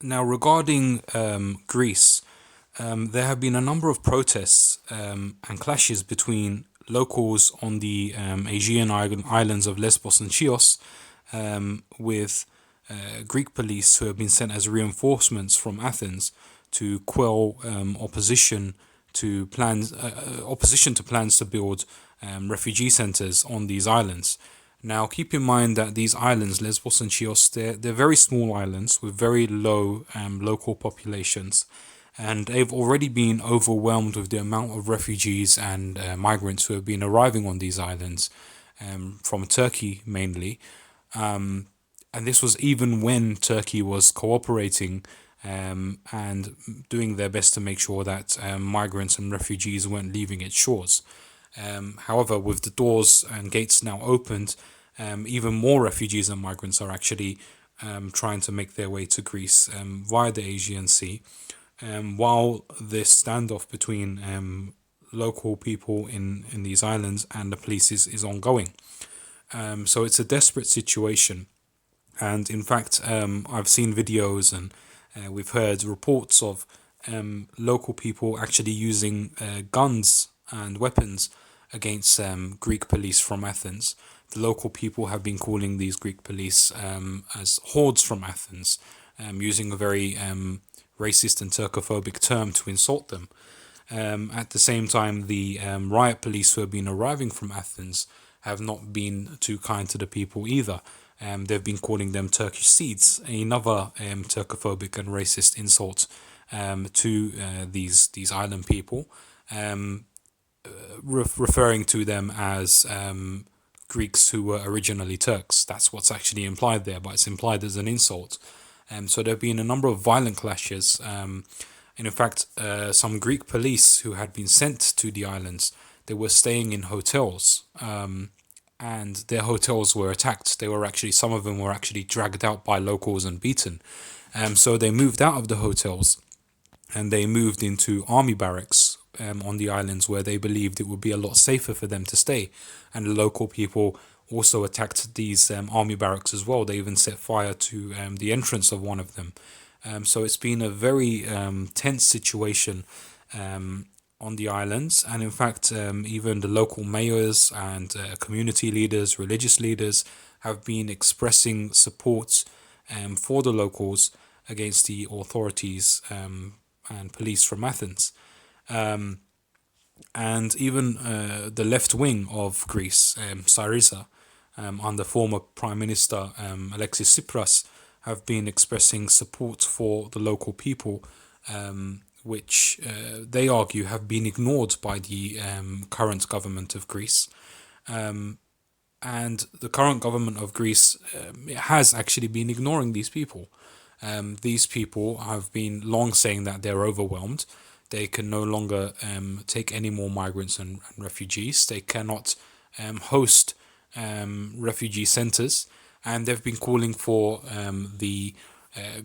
Now, regarding Greece, there have been a number of protests and clashes between locals on the Aegean islands of Lesbos and Chios with Greek police who have been sent as reinforcements from Athens to quell opposition to plans to build refugee centers on these islands. Now, keep in mind that these islands, Lesbos and Chios, they're very small islands with very low local populations, and they've already been overwhelmed with the amount of refugees and migrants who have been arriving on these islands from Turkey mainly. And this was even when Turkey was cooperating and doing their best to make sure that migrants and refugees weren't leaving its shores. However, with the doors and gates now opened, even more refugees and migrants are actually trying to make their way to Greece via the Aegean Sea, while this standoff between local people in these islands and the police is ongoing. So it's a desperate situation. And in fact, I've seen videos and we've heard reports of local people actually using guns and weapons against Greek police from Athens. The local people have been calling these Greek police as hordes from Athens, using a very racist and Turkophobic term to insult them. At the same time, the riot police who have been arriving from Athens have not been too kind to the people either. They've been calling them Turkish seeds, another Turkophobic and racist insult to these island people, referring to them as Greeks who were originally Turks. That's what's actually implied there, but it's implied as an insult. So there have been a number of violent clashes. And in fact, some Greek police who had been sent to the islands, they were staying in hotels. And their hotels were attacked. Some of them were actually dragged out by locals and beaten. So they moved out of the hotels and they moved into army barracks on the islands where they believed it would be a lot safer for them to stay. And the local people also attacked these army barracks as well. They even set fire to the entrance of one of them. So it's been a very tense situation on the islands, and in fact, even the local mayors and community leaders, religious leaders, have been expressing support for the locals against the authorities and police from Athens. And even the left wing of Greece, Syriza, under former Prime Minister Alexis Tsipras, have been expressing support for the local people, which they argue have been ignored by the current government of Greece. And the current government of Greece has actually been ignoring these people. These people have been long saying that they're overwhelmed. They can no longer take any more migrants and refugees. They cannot host refugee centers, and they've been calling for the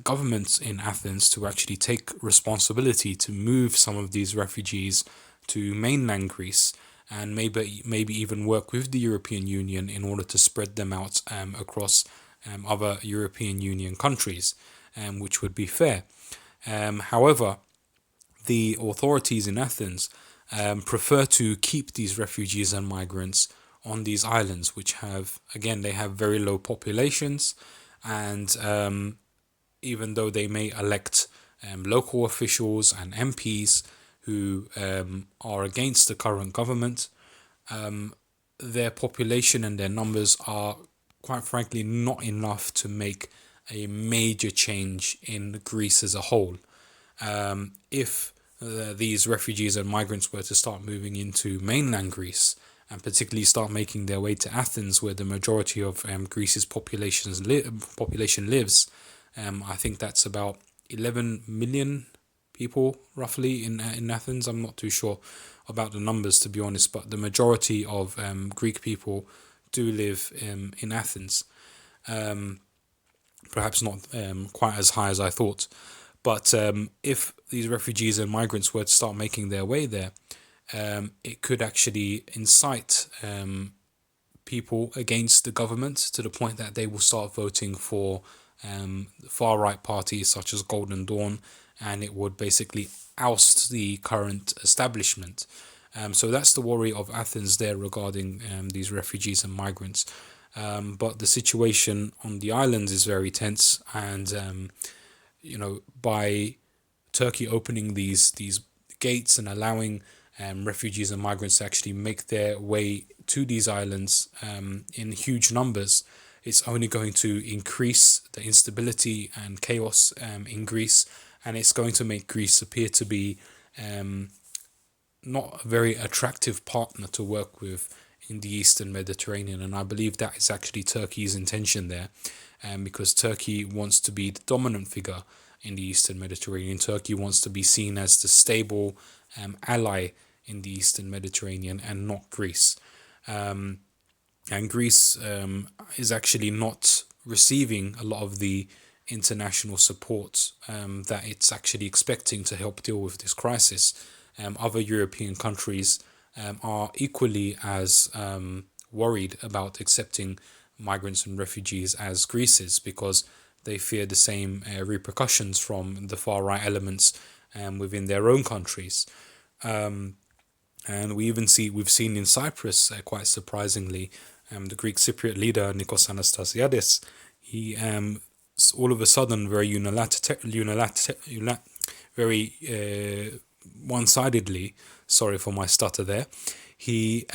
governments in Athens to actually take responsibility to move some of these refugees to mainland Greece, and maybe even work with the European Union in order to spread them out across other European Union countries, which would be fair. However, the authorities in Athens prefer to keep these refugees and migrants on these islands, which they have very low populations, and even though they may elect local officials and MPs who are against the current government, their population and their numbers are, quite frankly, not enough to make a major change in Greece as a whole. If these refugees and migrants were to start moving into mainland Greece, and particularly start making their way to Athens, where the majority of Greece's population lives, I think that's about 11 million people roughly in Athens. I'm not too sure about the numbers, to be honest, but the majority of Greek people do live in Athens. Perhaps not quite as high as I thought. But if these refugees and migrants were to start making their way there, it could actually incite people against the government to the point that they will start voting for far right parties such as Golden Dawn, and it would basically oust the current establishment. So that's the worry of Athens there regarding these refugees and migrants. But the situation on the islands is very tense, and by Turkey opening these gates and allowing refugees and migrants to actually make their way to these islands in huge numbers, it's only going to increase the instability and chaos in Greece, and it's going to make Greece appear to be not a very attractive partner to work with in the Eastern Mediterranean. And I believe that is actually Turkey's intention there, because Turkey wants to be the dominant figure in the Eastern Mediterranean. Turkey wants to be seen as the stable ally in the Eastern Mediterranean and not Greece. And Greece is actually not receiving a lot of the international support that it's actually expecting to help deal with this crisis. Other European countries are equally as worried about accepting migrants and refugees as Greece is, because they fear the same repercussions from the far right elements within their own countries. And we've seen in Cyprus, quite surprisingly, the Greek Cypriot leader Nikos Anastasiadis, he all of a sudden very very one-sidedly, sorry for my stutter there, he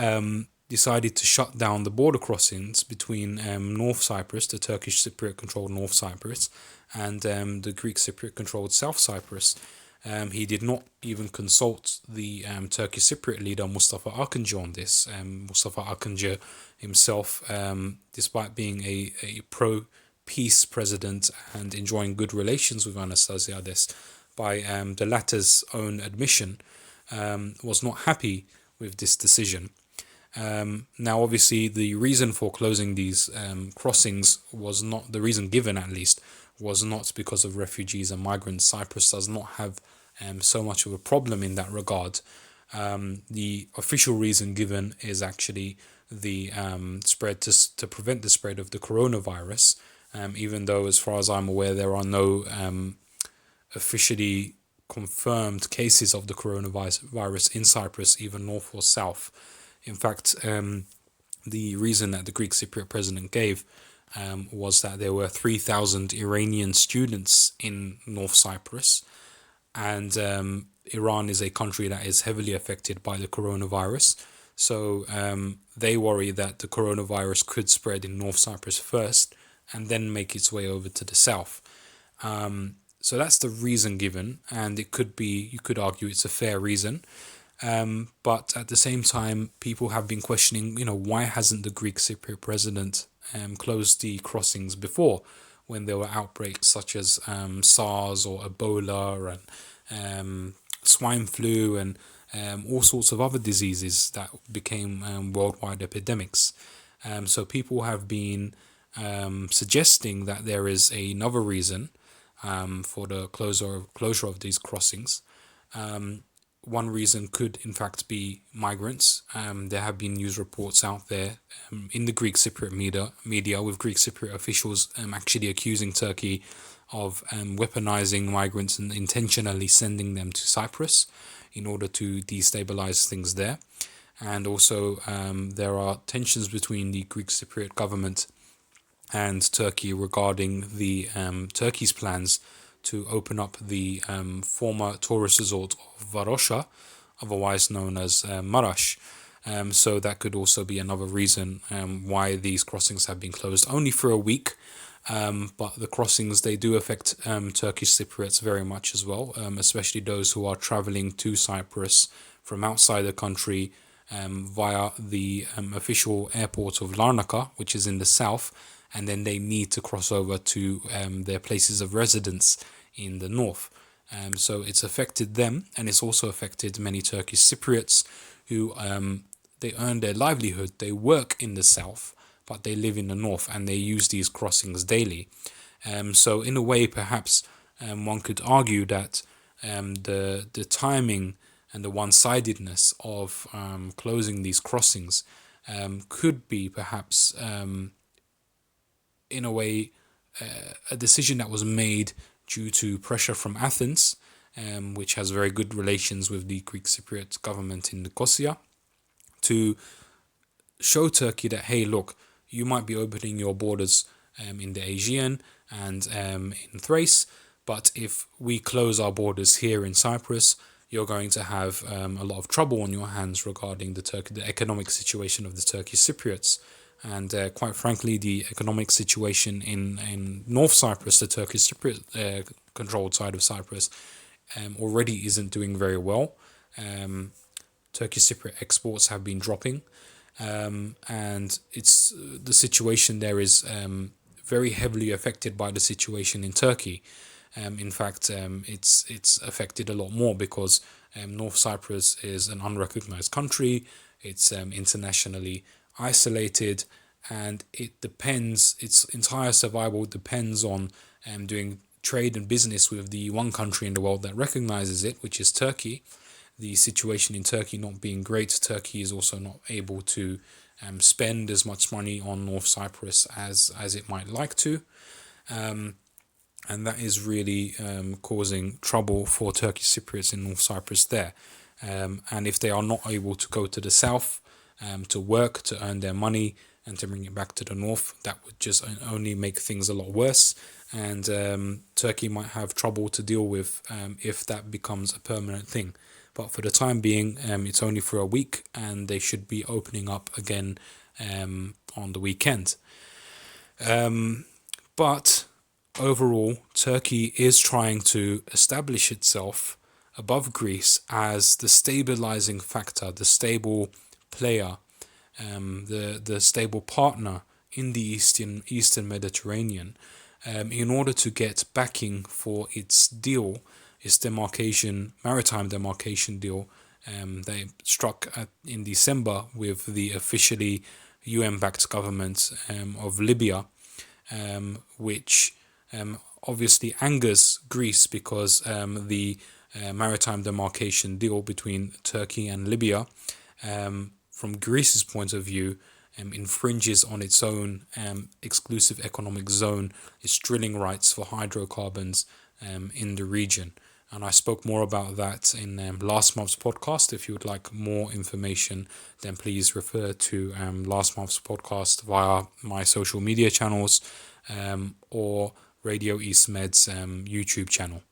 decided to shut down the border crossings between North Cyprus, the Turkish Cypriot-controlled North Cyprus, and the Greek Cypriot-controlled South Cyprus. He did not even consult the Turkish Cypriot leader Mustafa Akıncı on this. Mustafa Akıncı himself, despite being a pro-peace president and enjoying good relations with Anastasiades, by the latter's own admission, was not happy with this decision. Now, obviously, the reason for closing these crossings was not, the reason given at least, was not because of refugees and migrants. Cyprus does not have so much of a problem in that regard. The official reason given is actually the spread to prevent the spread of the coronavirus, even though, as far as I'm aware, there are no officially confirmed cases of the coronavirus in Cyprus, either north or south. In fact, the reason that the Greek Cypriot president gave was that there were 3,000 Iranian students in North Cyprus, and Iran is a country that is heavily affected by the coronavirus. So they worry that the coronavirus could spread in North Cyprus first and then make its way over to the south. So that's the reason given, and it could be, you could argue it's a fair reason. But at the same time, people have been questioning, why hasn't the Greek Cypriot president closed the crossings before, when there were outbreaks such as SARS or Ebola and swine flu and all sorts of other diseases that became worldwide epidemics. So people have been suggesting that there is another reason for the closure of these crossings. One reason could, in fact, be migrants. There have been news reports out there in the Greek Cypriot media with Greek Cypriot officials actually accusing Turkey of weaponizing migrants and intentionally sending them to Cyprus in order to destabilize things there. And also there are tensions between the Greek Cypriot government and Turkey regarding the Turkey's plans to open up the former tourist resort of Varosha, otherwise known as Marash. So that could also be another reason why these crossings have been closed, only for a week. But the crossings, they do affect Turkish Cypriots very much as well, especially those who are traveling to Cyprus from outside the country via the official airport of Larnaca, which is in the south, and then they need to cross over to their places of residence in the north. So it's affected them, and it's also affected many Turkish Cypriots who they earn their livelihood. They work in the south, but they live in the north, and they use these crossings daily. So in a way, perhaps one could argue that the timing and the one-sidedness of closing these crossings could be perhaps in a way a decision that was made due to pressure from Athens, which has very good relations with the Greek Cypriot government in Nicosia, to show Turkey that, hey, look, you might be opening your borders in the Aegean and in Thrace, but if we close our borders here in Cyprus, you're going to have a lot of trouble on your hands regarding the economic situation of the Turkish Cypriots. And quite frankly, the economic situation in North Cyprus, the Turkish Cypriot controlled side of Cyprus, already isn't doing very well. Turkish Cypriot exports have been dropping, and it's the situation there is very heavily affected by the situation in Turkey. In fact, it's affected a lot more because North Cyprus is an unrecognized country. It's internationally isolated, and its entire survival depends on doing trade and business with the one country in the world that recognizes it, which is Turkey. The situation in Turkey not being great, Turkey is also not able to spend as much money on North Cyprus as it might like to. And that is really causing trouble for Turkish Cypriots in North Cyprus there. And if they are not able to go to the south to work, to earn their money, and to bring it back to the north, that would just only make things a lot worse. And Turkey might have trouble to deal with if that becomes a permanent thing. But for the time being, it's only for a week, and they should be opening up again on the weekend. But overall, Turkey is trying to establish itself above Greece as the stabilizing factor, the stable player, the stable partner in the Eastern Mediterranean, in order to get backing for its deal, its maritime demarcation deal. They struck in December with the officially UN-backed government of Libya, which obviously angers Greece because the maritime demarcation deal between Turkey and Libya, from Greece's point of view, infringes on its own exclusive economic zone, its drilling rights for hydrocarbons in the region. And I spoke more about that in last month's podcast. If you would like more information, then please refer to last month's podcast via my social media channels or Radio East Med's YouTube channel.